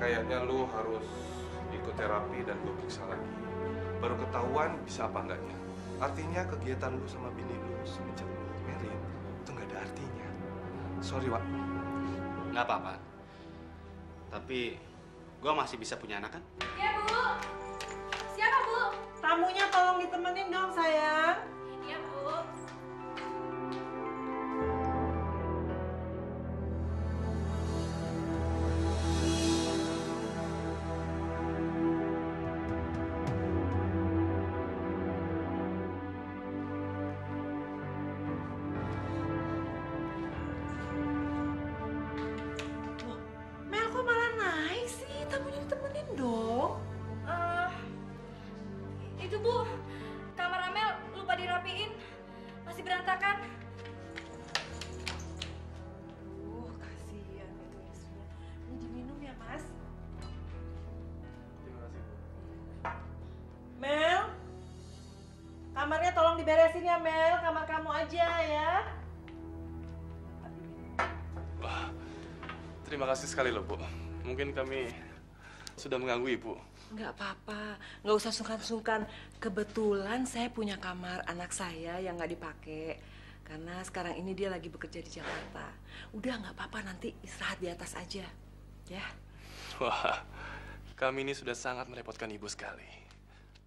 kayaknya lu harus ikut terapi dan gue periksa lagi. Baru ketahuan bisa apa enggaknya. Artinya kegiatan lu sama bini lu semenjak lu married itu nggak ada artinya. Sorry, Wak. Nggak apa-apa. Tapi gue masih bisa punya anak kan? Ya, Bu. Siapa, Bu? Tamunya tolong ditemenin dong, sayang. Iya, Bu. Loh, Mel kok malah naik sih? Tamunya ditemenin dong. Itu, Bu. Kamar Amel lupa dirapiin. Masih berantakan. Kasihan itu istrinya. Ini diminum ya, Mas. Terima kasih, Bu. Mel, kamarnya tolong diberesin ya, Mel. Kamar kamu aja ya. Wah, terima kasih sekali loh, Bu. Mungkin kami sudah mengganggu Ibu. Nggak apa-apa, nggak usah sungkan-sungkan. Kebetulan saya punya kamar anak saya yang nggak dipakai. Karena sekarang ini dia lagi bekerja di Jakarta. Udah nggak apa-apa, nanti istirahat di atas aja. Ya. Wah, kami ini sudah sangat merepotkan Ibu sekali.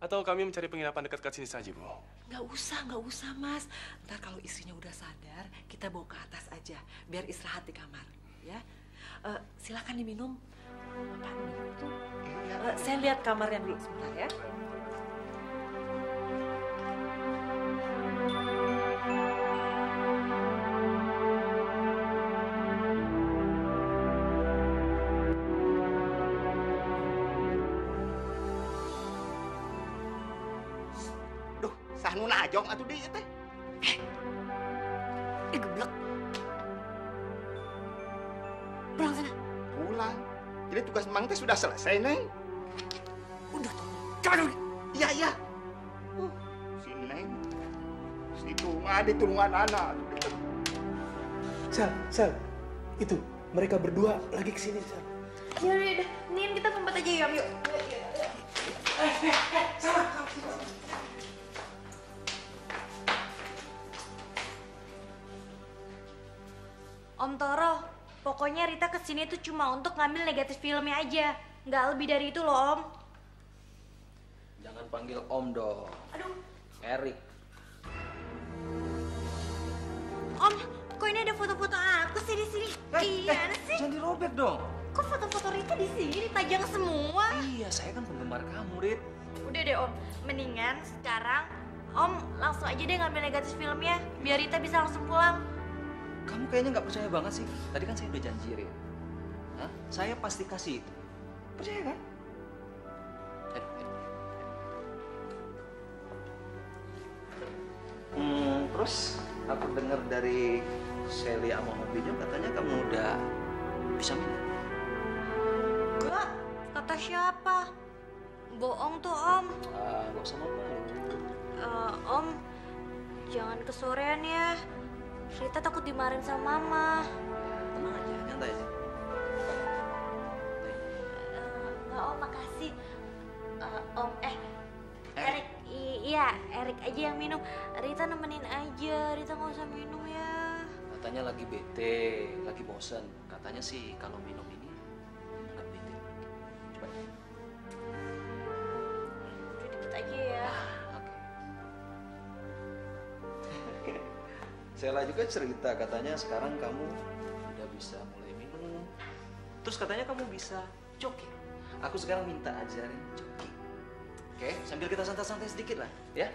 Atau kami mencari penginapan dekat sini saja, Bu? Nggak usah, Mas. Ntar kalau istrinya udah sadar, kita bawa ke atas aja. Biar istirahat di kamar, ya. Silakan diminum. Apaan nih? Saya lihat kamarnya dulu sebentar ya. Duh, sah nu najong atuh di teh. Geblek. Pulang sana. Pulang. Jadi tugas Mang teh sudah selesai, Neng. Udah tuh. Coba dulu. Iya, iya. Si Neng. Si Tunga ditulungan anak. Sel, itu mereka berdua lagi kesini, Sel. Yaudah. Nih kita ngumpet aja yuk. Yuk. Om Toro, pokoknya Rita kesini tuh cuma untuk ngambil negatif filmnya aja. Nggak lebih dari itu loh, Om. Jangan panggil Om dong. Aduh, Erik. Om, kok ini ada foto-foto aku sih di sini? Gimana sih? Jangan dirobek dong. Kok foto-foto Rita di sini dipajang semua? Iya, saya kan penggemar kamu, Rit. Udah deh, Om. Mendingan sekarang Om langsung aja deh ngambil negatif filmnya, biar Rita bisa langsung pulang. Kamu kayaknya nggak percaya banget sih. Tadi kan saya udah janji, Rit. Hah? Saya pasti kasih itu. Percaya kan? Ayo. Terus aku dengar dari Sally sama Om Binyo katanya kamu udah bisa minum. Enggak, kata siapa? Bohong tuh, Om. Nggak usah malu. Om, jangan kesorean ya. Rita takut dimarahin sama Mama. Tenang aja, nyantai aja. Enggak, Om, makasih. Om, Erik, iya, Erik aja yang minum. Rita nemenin aja, Rita nggak usah minum ya. Katanya lagi bete, lagi bosen. Katanya sih kalau minum ini nggak bete. Coba. Udah dikit aja ya. Oke. Sela juga cerita katanya sekarang kamu udah bisa mulai minum. Terus katanya kamu bisa joki. Aku sekarang minta ajarin joki. Oke, sambil kita santai-santai sedikit lah, ya.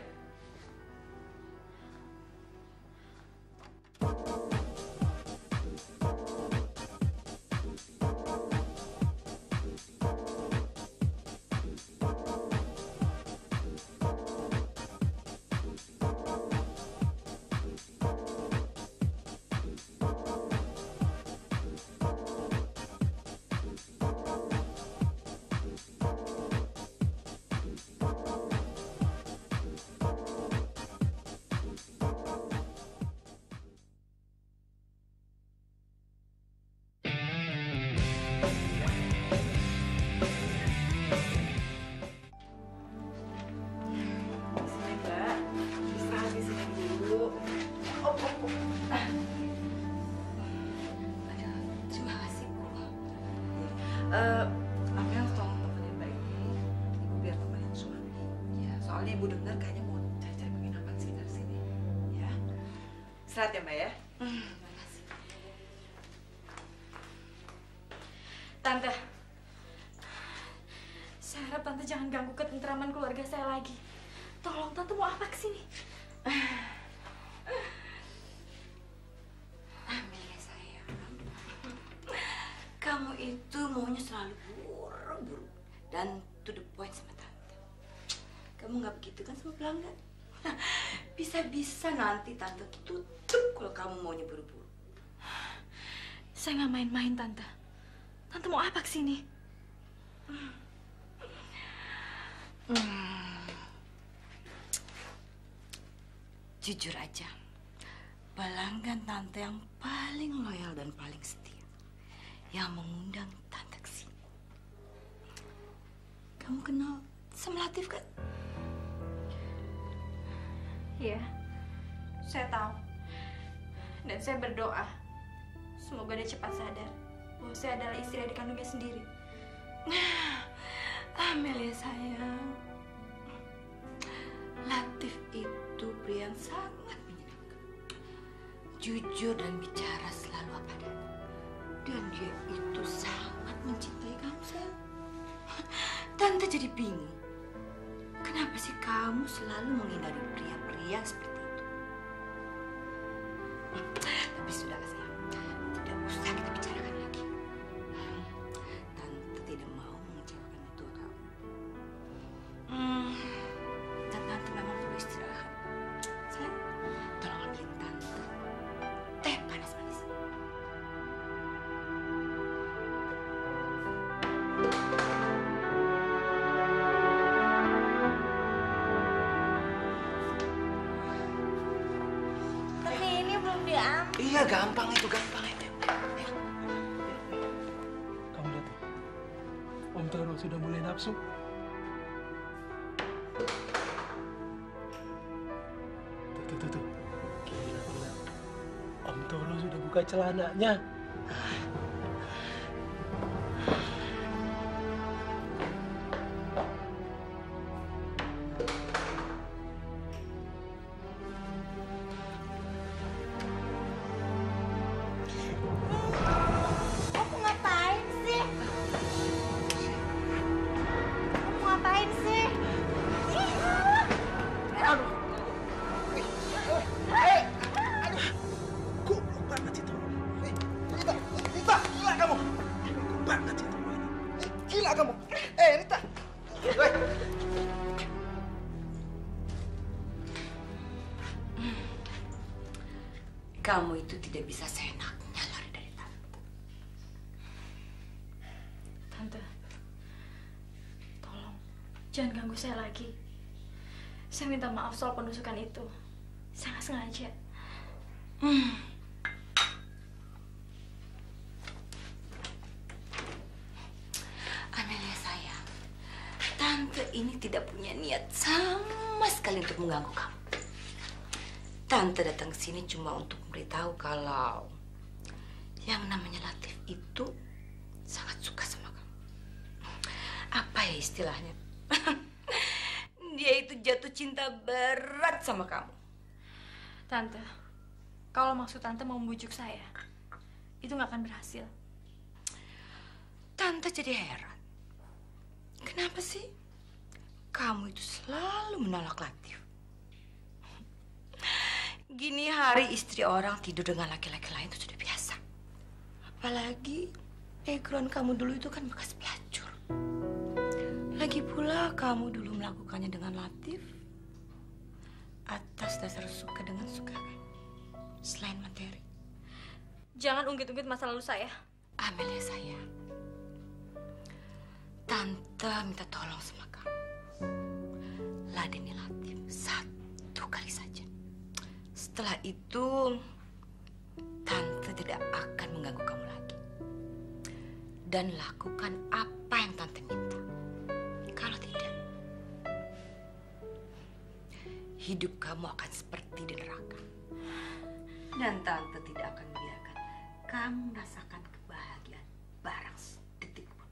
Amel tolong temenin Mbak ini. Ibu biar temenin suami. Ya, soalnya ibu dengar kayaknya mau cari-cari penginapan sekitar sini. Ya. Istirahat ya Mbak ya. Terima kasih. Tante, saya harap Tante jangan ganggu ketentraman keluarga saya lagi. Tolong, Tante mau apa kesini? Amelia sayang, kamu itu maunya selalu buru-buru dan to the point sama Tante. Kamu nggak begitu kan sama pelanggan? Bisa-bisa nanti Tante tutup kalau kamu maunya buru-buru. Saya nggak main-main, Tante. Tante mau apa kesini? Jujur aja, pelanggan Tante yang paling loyal dan paling setia, yang mengundang Tante ke sini. Kamu kenal sama Latif kan? Iya, saya tahu. Dan saya berdoa, semoga dia cepat sadar bahwa saya adalah istri adik kandungnya sendiri. Amelia sayang, Latif itu pria yang sangat menyenangkan, jujur dan bicara selalu apa adanya. Dan dia itu sangat mencintai kamu sayang. Tante jadi bingung, kenapa sih kamu selalu menghindari pria-pria seperti itu? Tapi sudah sayang, tidak usah kita bicarakan lagi. Tante tidak mau mengecewakan mertua kamu. Dan Tante memang perlu istirahat. Sayang, tolong ambilin Tante teh panas manis. Tapi ini belum diambil. Iya, gampang itu. Kamu lihat tuh. Om Toro sudah mulai nafsu. Tuh. Gila. Om Toro sudah buka celananya. Kamu ngapain sih? Kamu ngapain sih? Aduh. Goblok banget itu. Rita, gila kamu. Goblok banget itu ini. Gila kamu. Rita. Kamu itu tidak bisa seenaknya lari dari Tante. Tante, tolong jangan ganggu saya lagi. Saya minta maaf soal penusukan itu. Saya nggak sengaja. Amelia sayang, Tante ini tidak punya niat sama sekali untuk mengganggu kamu. Tante datang ke sini cuma untuk memberitahu kalau yang namanya Latif itu sangat suka sama kamu. Apa ya istilahnya? Dia itu jatuh cinta berat sama kamu. Tante, kalau maksud Tante mau membujuk saya, itu nggak akan berhasil. Tante jadi heran. Kenapa sih kamu itu selalu menolak Latif? Gini hari istri orang tidur dengan laki-laki lain itu sudah biasa. Apalagi background kamu dulu itu kan bekas pelacur. Lagi pula kamu dulu melakukannya dengan Latif atas dasar suka dengan suka kan? Selain materi. Jangan ungkit-ungkit masa lalu saya. Amelia sayang, Tante minta tolong sama kamu. Ladeni Latif satu kali saja. Setelah itu, Tante tidak akan mengganggu kamu lagi. Dan lakukan apa yang Tante minta. Kalau tidak, hidup kamu akan seperti di neraka. Dan Tante tidak akan membiarkan kamu merasakan kebahagiaan barang sedetik pun.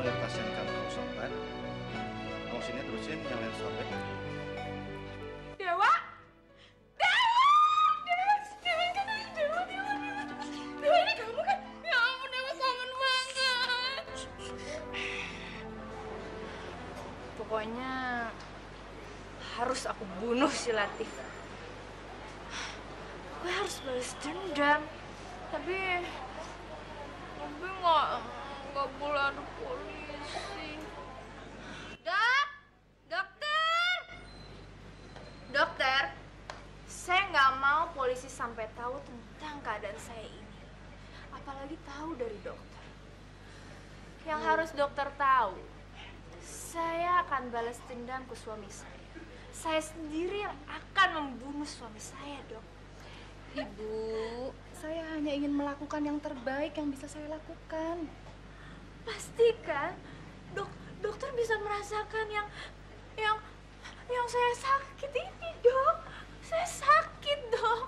lihat pasien kamu sobat. Kamu sini terusin yang lain stop ya. Dewa? Dewa! Dewa! Dewa kan? Dewa, Dewa, Dewa. Dewa ini kamu kan? Ya ampun, Dewa kangen banget. Pokoknya harus aku bunuh si Latif. Gue harus balas dendam. Tapi nggak boleh ada polisi. Dokter, saya nggak mau polisi sampai tahu tentang keadaan saya ini. Apalagi tahu dari dokter. Yang harus dokter tahu, saya akan balas dendam ke suami saya. Saya sendiri yang akan membunuh suami saya, Dok. Ibu, saya hanya ingin melakukan yang terbaik yang bisa saya lakukan. Pastikan, dokter bisa merasakan yang saya sakit ini, Dok. Saya sakit, Dok.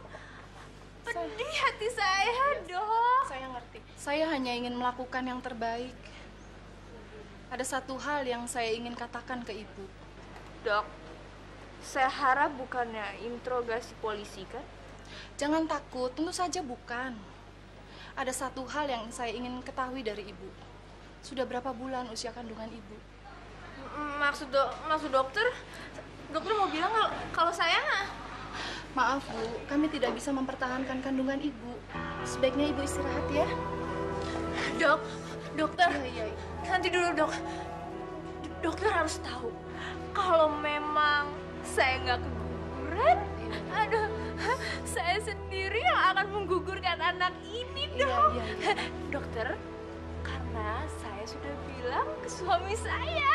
Pedih hati saya, Dok. Saya ngerti. Saya hanya ingin melakukan yang terbaik. Ada satu hal yang saya ingin katakan ke Ibu. Dok, saya harap bukannya interogasi polisi, kan? Jangan takut, tentu saja bukan. Ada satu hal yang saya ingin ketahui dari Ibu. Sudah berapa bulan usia kandungan Ibu? Maksud dokter? Dokter mau bilang kalau saya... Maaf, Bu. Kami tidak bisa mempertahankan kandungan Ibu. Sebaiknya Ibu istirahat ya. Dokter. Iya. Nanti dulu, Dok. Dokter harus tahu kalau memang saya nggak keguguran, aduh, saya sendiri yang akan menggugurkan anak ini, Dok. Iya. Dokter, karena saya sudah bilang ke suami saya.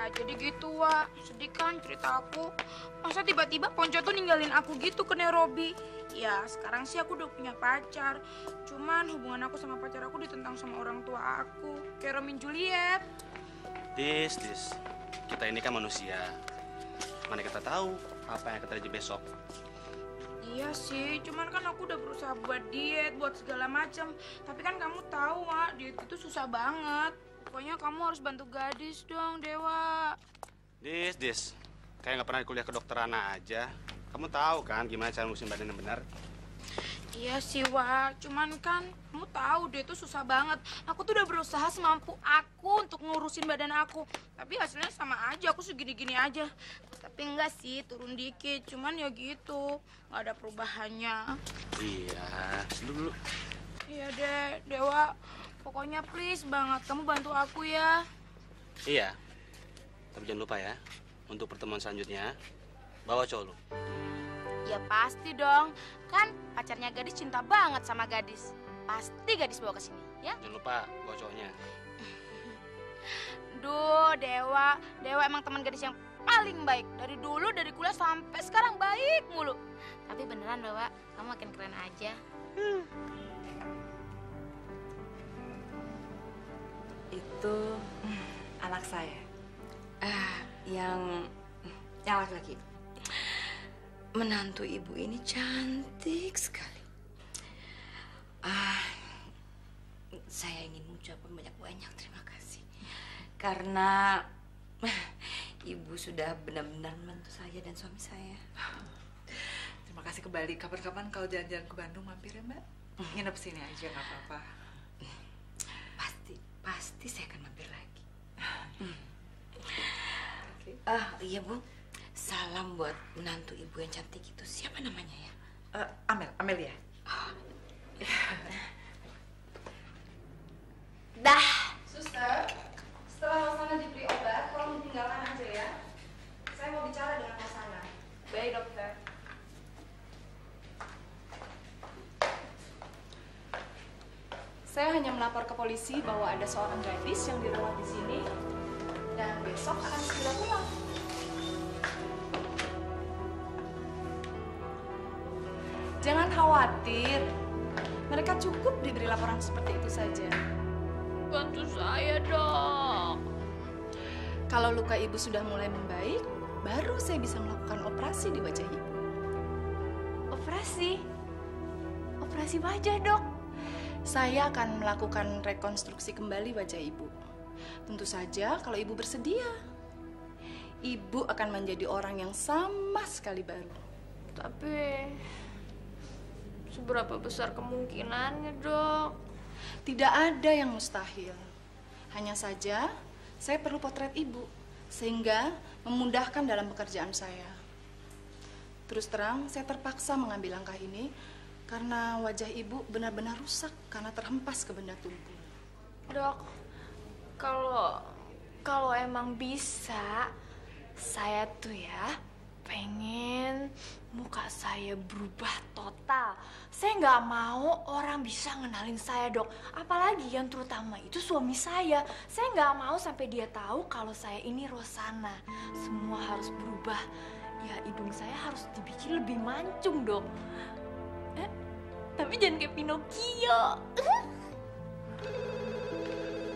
Jadi gitu, Wak. Sedih kan cerita aku. Masa tiba-tiba Ponco tuh ninggalin aku gitu ke Nairobi. Ya, sekarang sih aku udah punya pacar. Cuman hubungan aku sama pacar aku ditentang sama orang tua aku. Kayak Romeo and Juliet. Dis. Kita ini kan manusia. Mana kita tahu apa yang akan terjadi besok. Iya sih, cuman kan aku udah berusaha buat diet, buat segala macam. Tapi kan kamu tahu, Wak, diet itu susah banget. Pokoknya kamu harus bantu gadis dong, Dewa. Dis. Kayak nggak pernah kuliah kedokteran aja. Kamu tahu kan gimana cara ngurusin badan yang benar? Iya sih, Wak. Cuman kan kamu tahu deh itu susah banget. Aku tuh udah berusaha semampu aku untuk ngurusin badan aku. Tapi hasilnya sama aja, aku segini-gini aja. Tapi enggak sih, turun dikit. Cuman ya gitu, nggak ada perubahannya. Iya, dulu. Iya deh, Dewa. Pokoknya please banget, kamu bantu aku ya. Iya. Tapi jangan lupa ya, untuk pertemuan selanjutnya, bawa cowok lu. Ya pasti dong, kan pacarnya gadis cinta banget sama gadis. Pasti gadis bawa ke sini, ya. Jangan lupa bawa cowoknya. Duh, Dewa emang teman gadis yang paling baik. Dari dulu, dari kuliah sampai sekarang baik mulu. Tapi beneran, Dewa, kamu makin keren aja. Itu anak saya. Yang laki-laki. Menantu ibu ini cantik sekali. Saya ingin mengucapkan banyak-banyak terima kasih. Karena ibu sudah benar-benar membantu saya dan suami saya. Terima kasih kembali. Kapan-kapan kalau jalan-jalan ke Bandung mampir ya, Mbak. Nginep sini aja, nggak apa-apa. Pasti saya akan mampir lagi. Iya, Bu. Salam buat menantu ibu yang cantik itu. Siapa namanya ya? Amelia. Dah. Suster, setelah Rosana diberi obat, tolong ditinggalkan aja ya. Saya mau bicara dengan Rosana. Baik, dokter. Saya hanya melapor ke polisi bahwa ada seorang gadis yang dirawat di sini dan besok akan segera pulang. Jangan khawatir, mereka cukup diberi laporan seperti itu saja. bantu saya, Dok. Kalau luka ibu sudah mulai membaik, baru saya bisa melakukan operasi di wajah ibu. Operasi? Operasi wajah, Dok? Saya akan melakukan rekonstruksi kembali wajah ibu. Tentu saja kalau ibu bersedia. Ibu akan menjadi orang yang sama sekali baru. Tapi seberapa besar kemungkinannya, Dok? Tidak ada yang mustahil. Hanya saja saya perlu potret ibu sehingga memudahkan dalam pekerjaan saya. Terus terang, saya terpaksa mengambil langkah ini karena wajah ibu benar-benar rusak karena terhempas ke benda tumpul. Dok, kalau emang bisa, saya tuh ya pengen muka saya berubah total. Saya nggak mau orang bisa ngenalin saya, Dok. Apalagi yang terutama itu suami saya. Saya nggak mau sampai dia tahu kalau saya ini Rosana. Semua harus berubah. Ya, hidung saya harus dibikin lebih mancung, Dok. Tapi jangan kayak Pinocchio.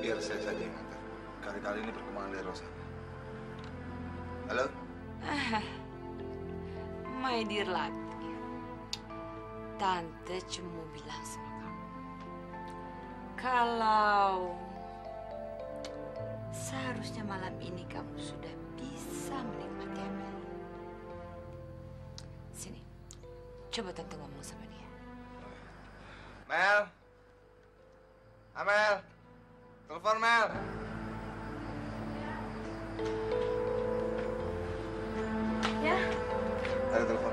Biar saya saja yang antar. Kali-kali ini perkembangan dari Rosana. Halo? My dear Lati, Tante cuma mau bilang sama kamu, kalau seharusnya malam ini kamu sudah bisa menikmati Amel. Sini, coba Tante ngomong sama dia. Mel? Amel? Telepon Mel? Ya. Ada telepon.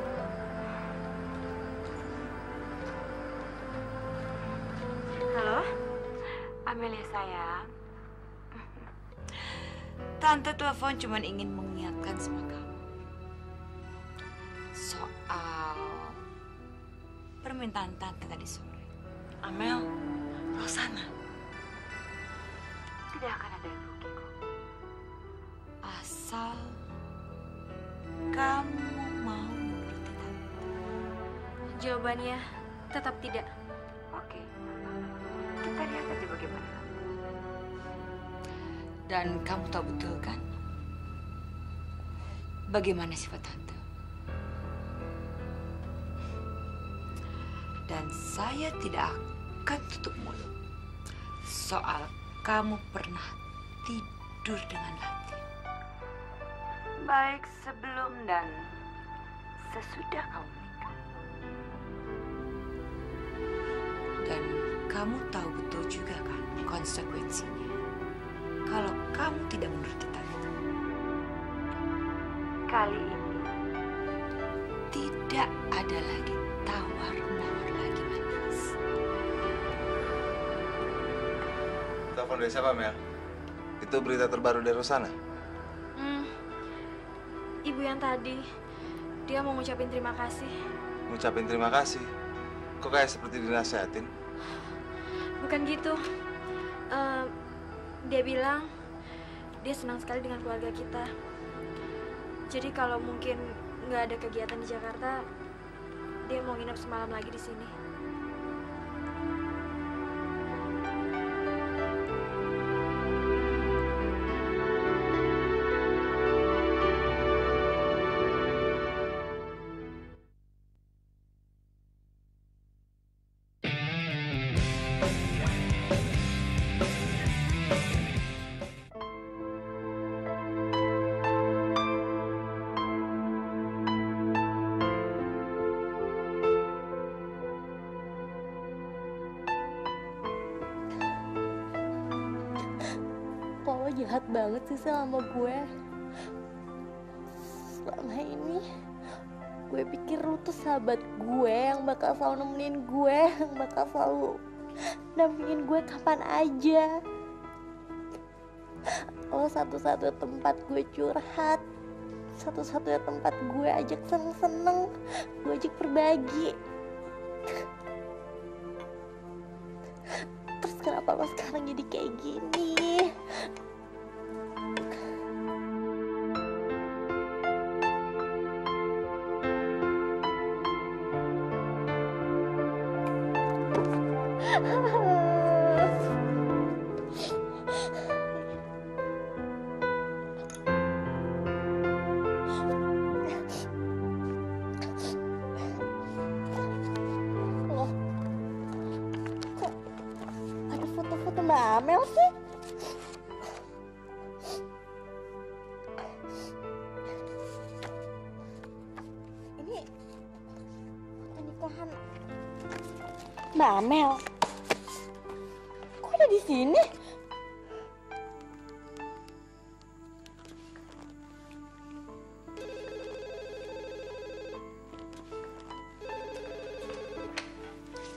Halo? Amelia sayang. Tante telepon cuma ingin mengingatkan sama kamu soal permintaan Tante tadi sore. Amel, Rosana. Tidak akan ada yang rugi kok. Asal kamu mau menuruti Tante. Jawabannya tetap tidak. Oke. Kita lihat aja bagaimana. Dan kamu tahu betul kan bagaimana sifat Tante. Dan saya tidak akan tutup mulut soal kamu pernah tidur dengan Latif. Baik sebelum dan sesudah kamu menikah. Dan kamu tahu betul juga kan konsekuensinya kalau kamu tidak menuruti Tante. Kali ini tidak ada lagi tawar-menawar lagi, manis. Telepon dari siapa, Mel? Itu berita terbaru dari Rosana? Ibu yang tadi, dia mau ngucapin terima kasih. Ngucapin terima kasih? Kok kayak seperti dinasihatin? Bukan gitu. Dia bilang dia senang sekali dengan keluarga kita. Jadi kalau mungkin nggak ada kegiatan di Jakarta, dia mau nginep semalam lagi di sini. Lo jahat banget sih sama gue. Selama ini gue pikir lu tuh sahabat gue yang bakal selalu nemenin gue, yang bakal selalu dampingin gue kapan aja. Lo satu-satunya tempat gue curhat, satu-satunya tempat gue ajak seneng-seneng, gue ajak berbagi. Terus kenapa lo sekarang jadi kayak gini? foto-foto Mbak Amel sih? Ini pernikahan Mbak Amel. Kok ada di sini?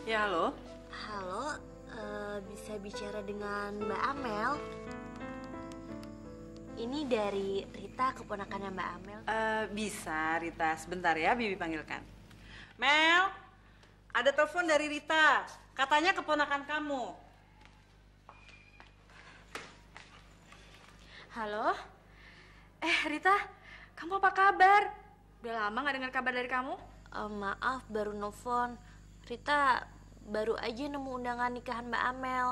Ya, halo. Halo, bisa bicara dengan Mbak Amel? Ini dari Rita, keponakannya Mbak Amel. Bisa, Rita. Sebentar ya, Bibi panggilkan. Mel, ada telepon dari Rita. Katanya keponakan kamu. Halo? Rita, kamu apa kabar? Udah lama gak dengar kabar dari kamu? Maaf, baru nelfon. Rita baru aja nemu undangan nikahan Mbak Amel.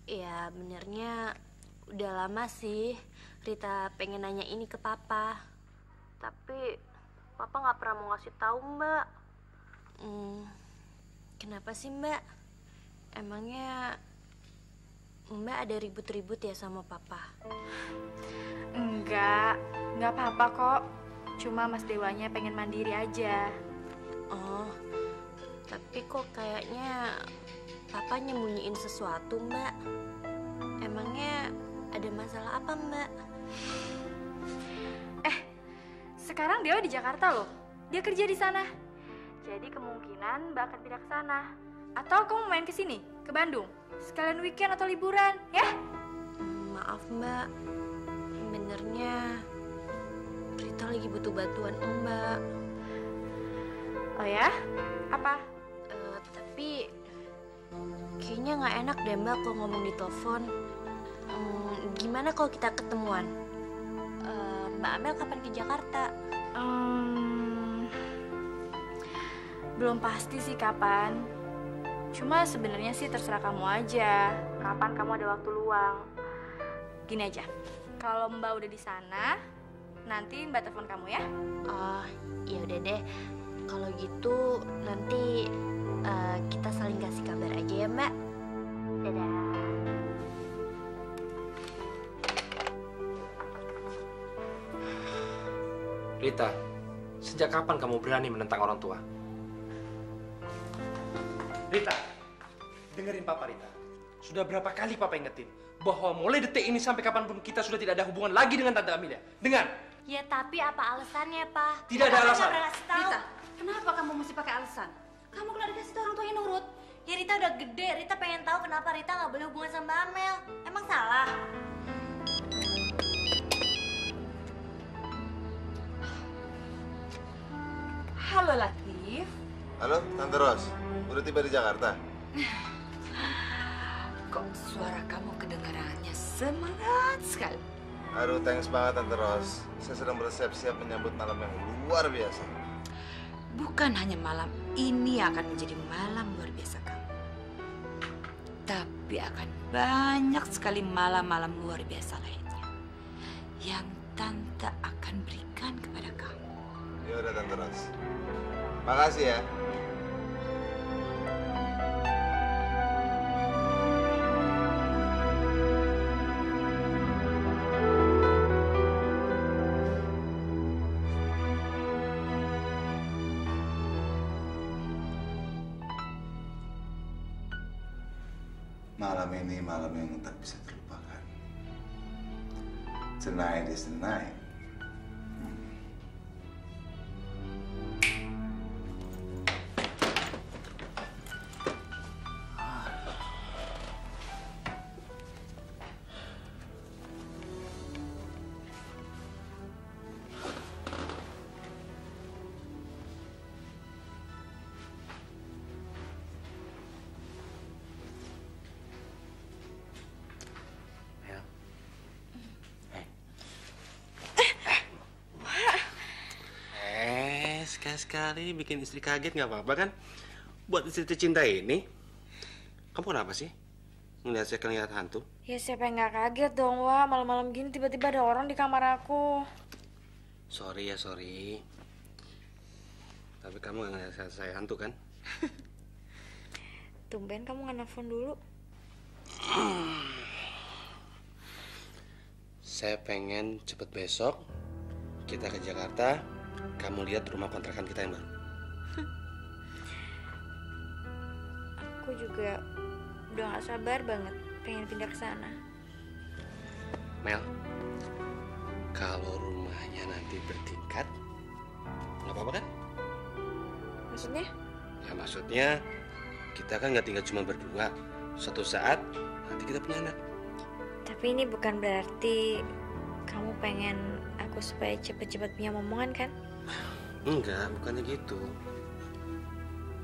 Ya, benernya udah lama sih Rita pengen nanya ini ke Papa. Tapi Papa nggak pernah mau ngasih tahu Mbak. Kenapa sih Mbak? Emangnya Mbak ada ribut-ribut ya sama Papa? Enggak apa-apa kok. Cuma Mas Dewanya pengen mandiri aja. Oh, tapi kok kayaknya Papa nyembunyiin sesuatu, Mbak. Emangnya ada masalah apa, Mbak? Sekarang Dewa di Jakarta loh. Dia kerja di sana. Jadi kemungkinan Mbak akan pindah ke sana. Atau kamu main ke sini, ke Bandung. Sekalian weekend atau liburan, ya? Maaf, Mbak. Benernya Rita lagi butuh bantuan Mbak. Oh ya? Apa? Tapi kayaknya nggak enak deh Mbak kalau ngomong di telepon. Gimana kalau kita ketemuan? Mbak Amel kapan ke Jakarta? Belum pasti sih kapan. Cuma sebenarnya sih terserah kamu aja. Kapan kamu ada waktu luang? Gini aja. Kalau Mbak udah di sana, nanti Mbak telepon kamu ya. Oh, ya udah deh. Kalau gitu nanti kita saling kasih kabar aja ya, Mbak. Dadah. Rita, sejak kapan kamu berani menentang orang tua? Rita, dengerin Papa, Rita. Sudah berapa kali Papa ingetin bahwa mulai detik ini sampai kapanpun kita sudah tidak ada hubungan lagi dengan Tante Amelia. Dengar. Ya tapi apa alasannya, Pak? Tidak ada alasan. Rita, kenapa kamu mesti pakai alasan? Kamu kalau dikasih tahu orang tuanya nurut. Ya Rita udah gede, Rita pengen tahu kenapa Rita nggak boleh hubungan sama Mbak Amel. Emang salah? Halo Latif. Halo, Tante Ros. Udah tiba di Jakarta? Kok suara kamu kedengarannya semangat sekali? Aduh, thanks banget Tante Ros. Saya sedang bersiap-siap menyambut malam yang luar biasa. Bukan hanya malam ini akan menjadi malam luar biasa kamu. Tapi akan banyak sekali malam-malam luar biasa lainnya. Yang Tante akan berikan kepada kamu. Ya udah Tante Ros. Makasih ya. Malam ini malam yang tak bisa terlupakan. Tonight is the night. Sekali bikin istri kaget nggak apa-apa kan? Buat istri tercinta ini, kamu kenapa sih ngeliat saya kelihatan hantu? Ya siapa yang nggak kaget dong, Wah. Malam-malam gini tiba-tiba ada orang di kamar aku. Sorry ya, sorry. Tapi kamu nggak ngeliat saya hantu kan? Tumben kamu nggak nelfon dulu. Saya pengen cepet besok kita ke Jakarta, kamu lihat rumah kontrakan kita yang baru. Aku juga udah gak sabar banget pengen pindah ke sana. Mel, kalau rumahnya nanti bertingkat, nggak apa-apa kan? Maksudnya? Ya maksudnya kita kan nggak tinggal cuma berdua. Suatu saat nanti kita punya anak. Tapi ini bukan berarti kamu pengen aku supaya cepet-cepet punya momongan kan? Enggak, bukannya gitu.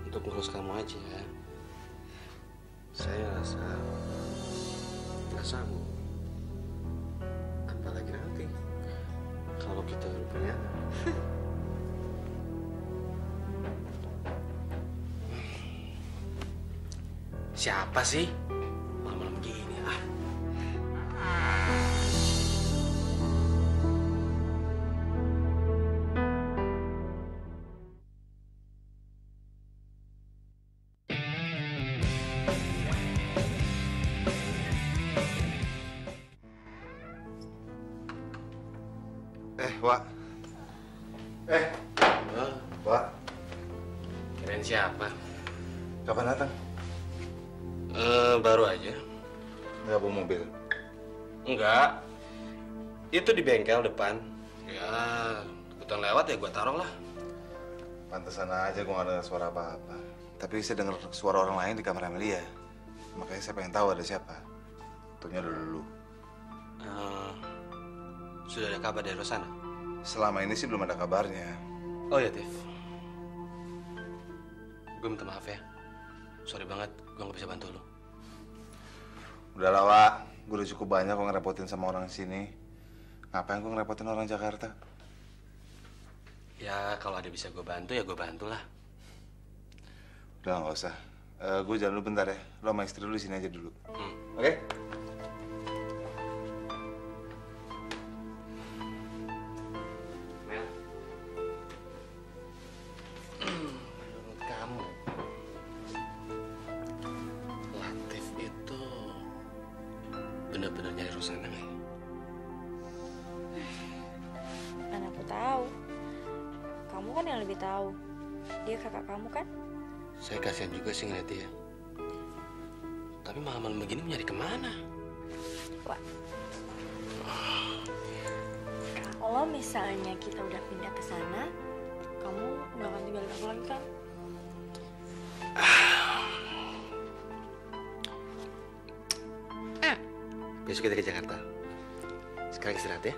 Untuk ngurus kamu aja. Saya rasa nggak sanggup. Apalagi nanti kalau kita udah punya anak. Siapa sih? Malam-malam gini ah. Wak. Wak. Kirain siapa? Kapan datang? Baru aja. Nggak bawa mobil? Enggak. Itu di bengkel depan. Ya, kebetulan lewat ya gua taruh lah. Pantesan aja gua nggak dengar suara apa-apa. Tapi saya dengar suara orang lain di kamar Amelia. Makanya saya pengen tahu ada siapa. Tuhnya dulu. Sudah ada kabar dari Rosana? Selama ini sih belum ada kabarnya. Oh ya, Tiff. Gue minta maaf ya. Sorry banget, gue nggak bisa bantu lo. Udahlah, Wak. Gue udah cukup banyak kok ngerepotin sama orang sini. Ngapain gue ngerepotin orang Jakarta? Ya, kalau ada bisa gue bantu, ya gue bantu lah. Udah, nggak usah. Gue jalan dulu bentar ya. Lo sama istri dulu di sini aja dulu. Oke? Bener-bener nyari Rosana nggak ya? Mana aku tahu. Kamu kan yang lebih tahu. Dia kakak kamu kan? Saya kasihan juga sih ngeliat dia. Tapi malam-malam begini mau nyari kemana? Wah. Kalau misalnya kita udah pindah ke sana, kamu nggak akan tinggalin aku lagi kan? Besok kita ke Jakarta. Sekarang istirahat ya.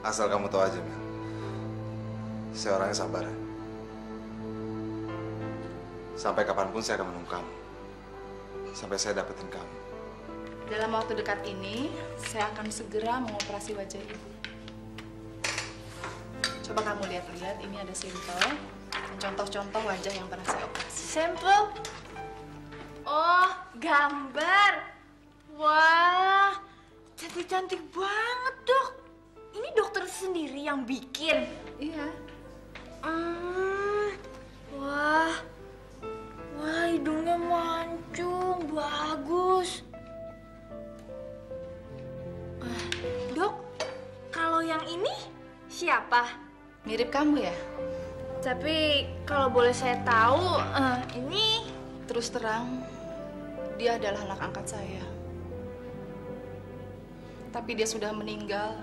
Asal kamu tahu aja, Mel. Saya orangnya sabar. Sampai kapanpun saya akan menunggu kamu. Sampai saya dapetin kamu. Dalam waktu dekat ini, saya akan segera mengoperasi wajah ibu. Coba kamu lihat-lihat, ini ada sampel dan contoh-contoh wajah yang pernah saya operasi. Sampel? Oh, gambar. Wah, cantik-cantik banget, Dok. Ini dokter sendiri yang bikin? Iya. Wah, hidungnya mancung, bagus. Dok, kalau yang ini siapa? Mirip kamu ya? Tapi kalau boleh saya tahu, ini... Terus terang, dia adalah anak angkat saya. Tapi dia sudah meninggal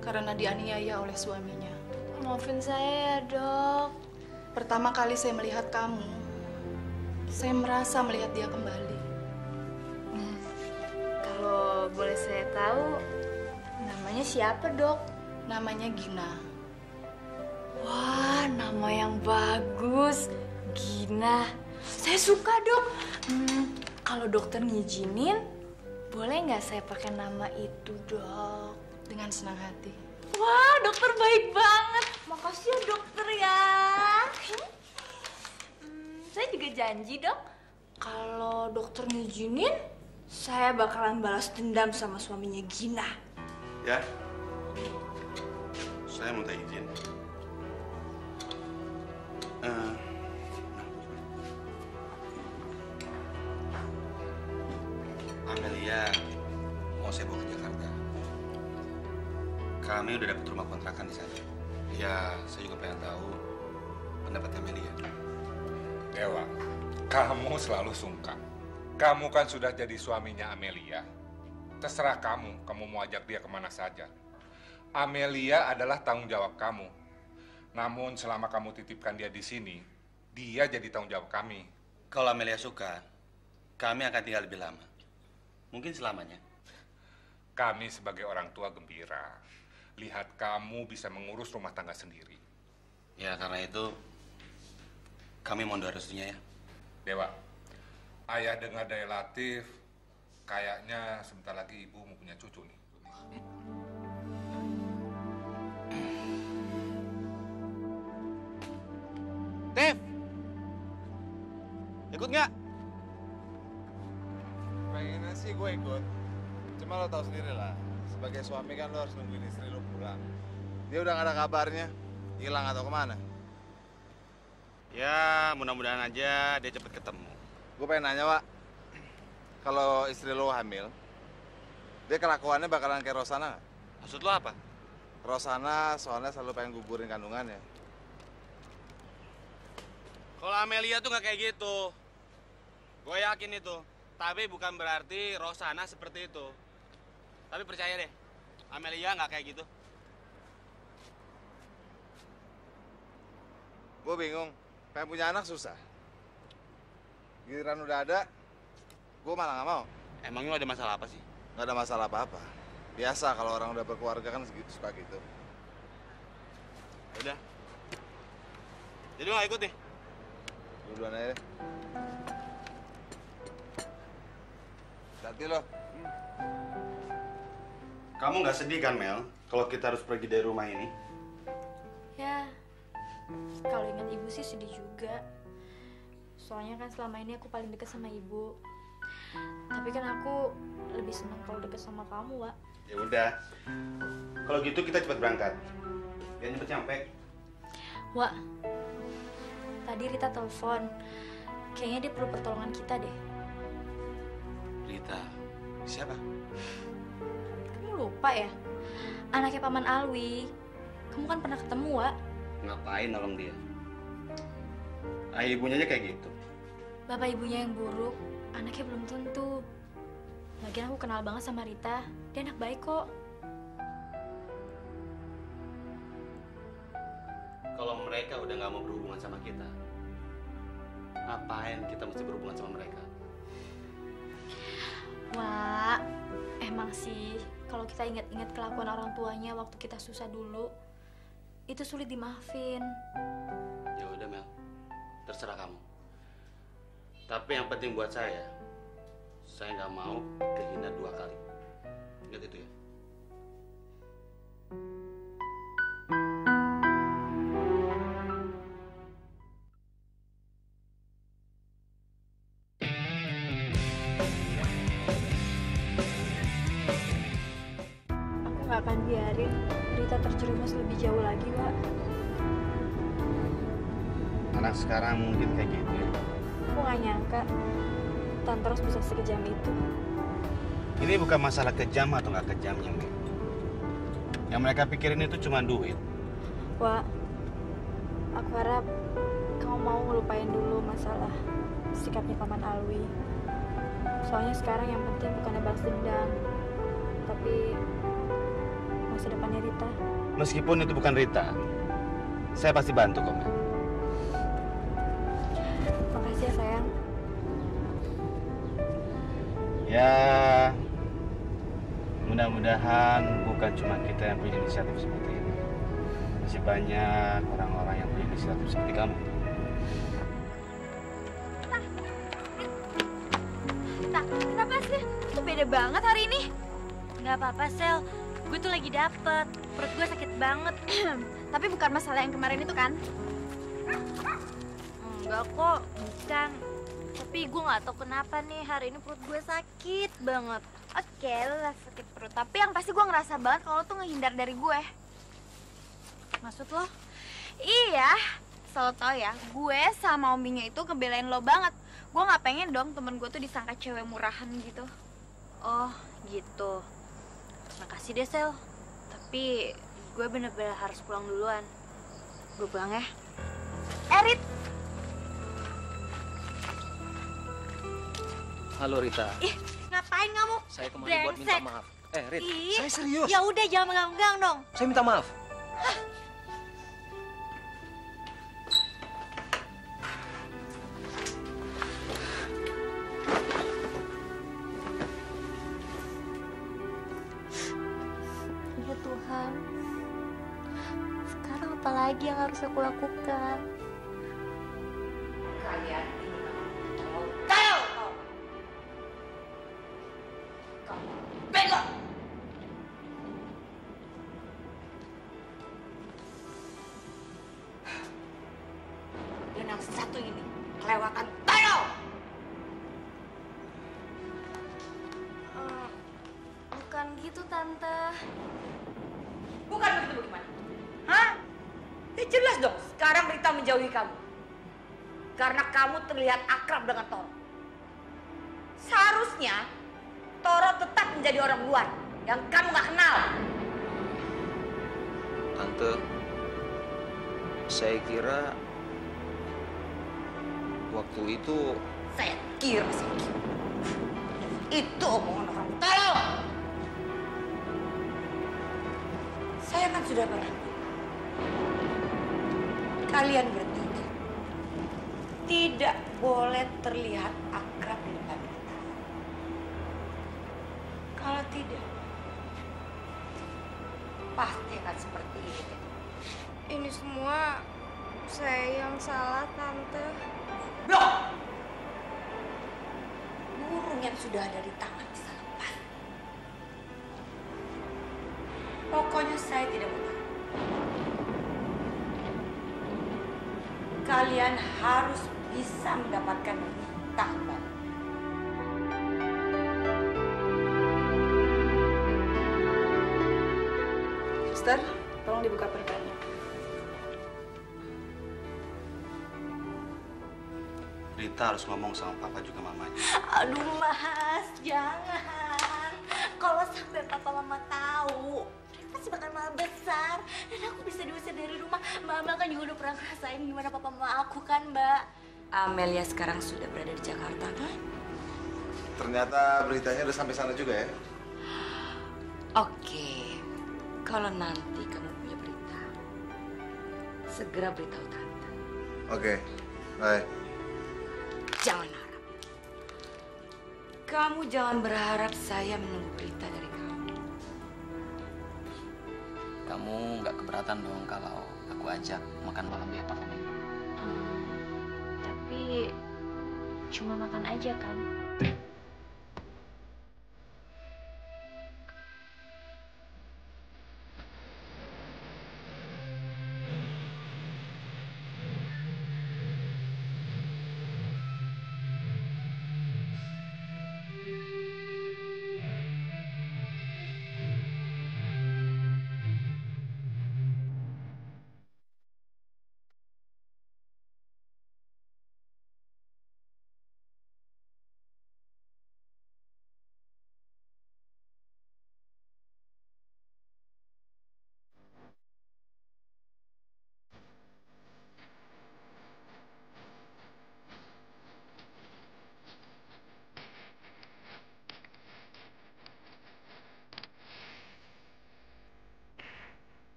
karena dianiaya oleh suaminya. Maafin saya ya, Dok. Pertama kali saya melihat kamu, saya merasa melihat dia kembali. Kalau boleh saya tahu, namanya siapa, Dok? Namanya Gina. Wah, nama yang bagus. Gina. Saya suka, Dok. Kalau dokter ngizinin, boleh nggak saya pakai nama itu, Dok? Dengan senang hati. Wah, dokter baik banget. Makasih ya, dokter ya. Saya juga janji, Dok. Kalau dokter ngizinin, saya bakalan balas dendam sama suaminya Gina. Ya, saya minta izin. Amelia mau saya bawa ke Jakarta. Kami udah dapet rumah kontrakan di sana. Ya, saya juga pengen tahu pendapat Amelia. Dewa, kamu selalu sungkan. Kamu kan sudah jadi suaminya Amelia. Terserah kamu mau ajak dia kemana saja. Amelia adalah tanggung jawab kamu. Namun selama kamu titipkan dia di sini, dia jadi tanggung jawab kami. Kalau Amelia suka, kami akan tinggal lebih lama. Mungkin selamanya. Kami sebagai orang tua gembira. Lihat kamu bisa mengurus rumah tangga sendiri. Ya, karena itu kami mohon doa restunya ya. Dewa, ayah dengar dari Latif, kayaknya sebentar lagi ibu mau punya cucu nih. Dev, ikut nggak? Pengennya sih gue ikut. Cuma lo tahu sendiri lah, sebagai suami kan lo harus nungguin istri lo pulang. Dia udah gak ada kabarnya, hilang atau kemana. Ya, mudah-mudahan aja dia cepet ketemu. Gue pengen nanya, Wak. Kalau istri lo hamil, dia kelakuannya bakalan kayak Rosana nggak? Maksud lo apa? Rosana soalnya selalu pengen gugurin kandungannya. Kalau Amelia tuh nggak kayak gitu. Gue yakin itu. Tapi bukan berarti Rosana seperti itu. Tapi percaya deh, Amelia nggak kayak gitu. Gue bingung, pengen punya anak susah. Giliran udah ada, gue malah nggak mau. Emangnya lo ada masalah apa sih? Nggak ada masalah apa-apa. Biasa kalau orang udah berkeluarga kan suka gitu. Udah. Jadi lo nggak ikut nih? Duluan aja. Hati lo. Kamu nggak sedih kan, Mel? Kalau kita harus pergi dari rumah ini? Ya, kalau ingat ibu sih sedih juga. Soalnya kan selama ini aku paling dekat sama ibu. Tapi kan aku lebih senang kalau dekat sama kamu, Wak. Ya udah. Kalau gitu kita cepat berangkat. Biar cepet nyampe. Wak, tadi Rita telepon. Kayaknya dia perlu pertolongan kita deh. Rita, siapa? Kamu lupa ya? Anaknya Paman Alwi. Kamu kan pernah ketemu, Wak. Ngapain nolong dia? Ayah ibunya aja kayak gitu. Bapak ibunya yang buruk, anaknya belum tentu. Lagian aku kenal banget sama Rita. Dia anak baik kok. Kalau mereka udah nggak mau berhubungan sama kita, ngapain kita mesti berhubungan sama mereka? Wah, emang sih kalau kita ingat-ingat kelakuan orang tuanya waktu kita susah dulu, itu sulit dimaafin. Ya udah Mel, terserah kamu. Tapi yang penting buat saya nggak mau kehina 2 kali. Ingat itu ya. Aku nggak akan biarin Rita terjerumus lebih jauh lagi, Wak. Anak sekarang mungkin kayak gitu ya. Aku nggak nyangka Tante Ros bisa sekejam itu. Ini bukan masalah kejam atau nggak kejamnya, Mel. Yang mereka pikirin itu cuma duit. Wak, aku harap kamu mau ngelupain dulu masalah sikapnya Paman Alwi. Soalnya sekarang yang penting bukan balas dendam, tapi masa depannya Rita. Meskipun itu bukan Rita, saya pasti bantu kok, Mel. Makasih ya, sayang. Ya, mudah-mudahan bukan cuma kita yang punya inisiatif seperti ini. Masih banyak orang-orang yang punya inisiatif seperti kamu. Tak, kenapa sih? Tuh beda banget hari ini. Nggak apa-apa, Sel. Gue tuh lagi dapet. Perut gue sakit banget. Tapi bukan masalah yang kemarin itu kan? Enggak kok, bukan. Tapi gue nggak tahu kenapa nih hari ini perut gue sakit banget. Oke, lo lah sakit perut. Tapi yang pasti gue ngerasa banget kalau lo tuh ngehindar dari gue. Maksud lo? Iya, selalu tau ya, gue sama Om Binyo itu ngebelain lo banget. Gue nggak pengen dong temen gue tuh disangka cewek murahan gitu. Oh, gitu. Makasih deh, Sel. Tapi gue bener-bener harus pulang duluan. Gue pulang ya. Rit! Halo Rita. Ih, ngapain kamu? Saya kemari buat minta Brengsek. maaf. Rit, Ih, saya serius. Ya udah jangan megang-megang dong. Saya minta maaf. Ya Tuhan, sekarang apa lagi yang harus aku lakukan? Kalian ini tahu kamu bego. Dan yang satu ini kelewatan tayo. Bukan gitu, Tante. Bukan begitu bagaimana? Hah? Ya jelas dong, sekarang Rita menjauhi kamu. Karena kamu terlihat akrab dengan Toro. Seharusnya Toro tetap menjadi orang luar yang kamu gak kenal. Tante, saya kira waktu itu Saya kira. Itu omongan orang Toro. Saya kan sudah pernah. Kalian bertiga tidak boleh terlihat akrab di depan kita. Kalau tidak, pasti akan seperti ini. Ini semua saya yang salah, Tante. Blok! Burung yang sudah ada di tangan bisa lepas. Pokoknya saya tidak mau tahu. Kalian harus bisa mendapatkan Rita kembali. Suster, tolong dibuka perbannya. Rita harus ngomong sama papa juga mamanya. Aduh Mas, jangan. Kalau sampai papa mama tahu, pasti bakal malah besar. Dan aku bisa diusir dari rumah. Mama kan juga udah pernah ngerasain gimana papa mama aku kan, Mbak. Amelia sekarang sudah berada di Jakarta, kan? Ternyata beritanya udah sampai sana juga ya? Oke, kalau nanti kamu punya berita, segera beritahu Tante. Oke, baik. Jangan harap. Kamu jangan berharap saya menunggu berita dari kamu. kamu nggak keberatan dong kalau aku ajak makan malam di apartemen. Tapi cuma makan aja kan?